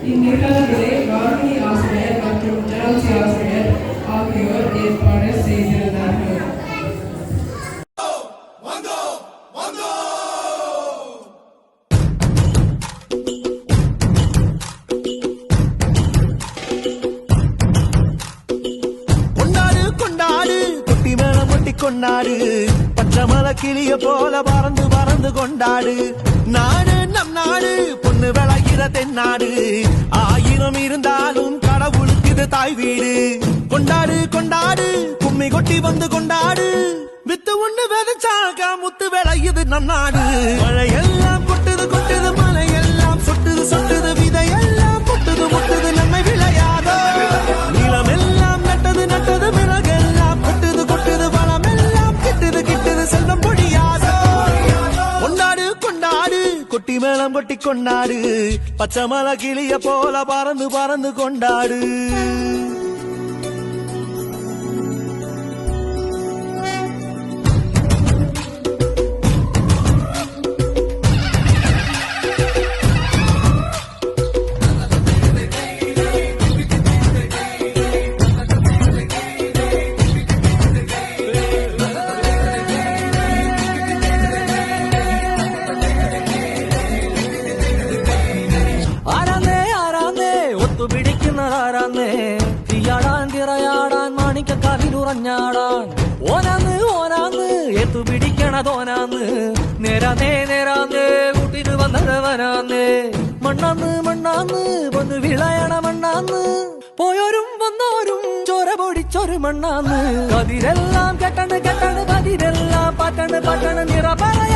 இந்நிகழ்விலே வானொலி ஆசிரியர் மற்றும் ஜான்சி ஆசிரியர் ஆகியோர் ஏற்பாடு செய்திருந்தார்கள். கொண்டாடு கொண்டாடு குட்டி மேளம் கொட்டி கொண்டாடு பச்சமல கிளிய போல பறந்து பறந்து கொண்டாடு நாடு நம் நாடு பொண்ணு விளைகிற தென்னாடு ஆயிரம் இருந்தாலும் கடவுளுக்கு இது தாய் வீடு கொண்டாடு கொண்டாடு கும்மி கொட்டி வந்து கொண்டாடு வித்து ஒண்ணு விதைச்சாக முத்து விளையுது நம் நாடு மழையெல்லாம் கொட்டுது கொட்டுது மலையெல்லாம் சொட்டுது சொட்டுது விதையெல்லாம் கொட்டுது முட்டுது நம்மை விளையாதோ நிலமெல்லாம் நட்டது நட்டது மிளகெல்லாம் கொட்டுது கொட்டுது வளமெல்லாம் கிட்டுது கிட்டுது செல்வம் பொடியாதோ கொண்டாடு கொண்டாடு கொட்டி மேளம் கொட்டி கொண்டாடு பச்சமல கிளிய போல பறந்து பறந்து கொண்டாடு. ഓനാന്ന് ഓനാന്ന് എത്തു പിടിക്കണതോനാന്ന് നേരാന്നേ നേരാന്നേ കൂട്ടിന് വന്നവനാന്ന് മണ്ണാന്ന് മണ്ണാന്ന് വന്ന് വിളയണ മണ്ണാന്ന് പോയോരും വന്നോരും ചോര പൊടിച്ചൊരു മണ്ണാന്ന് കതിരെല്ലാം കെട്ടണ് കെട്ടണ് കതിരെല്ലാം പട്ടണ് പട്ടണ് നിറ പറയാ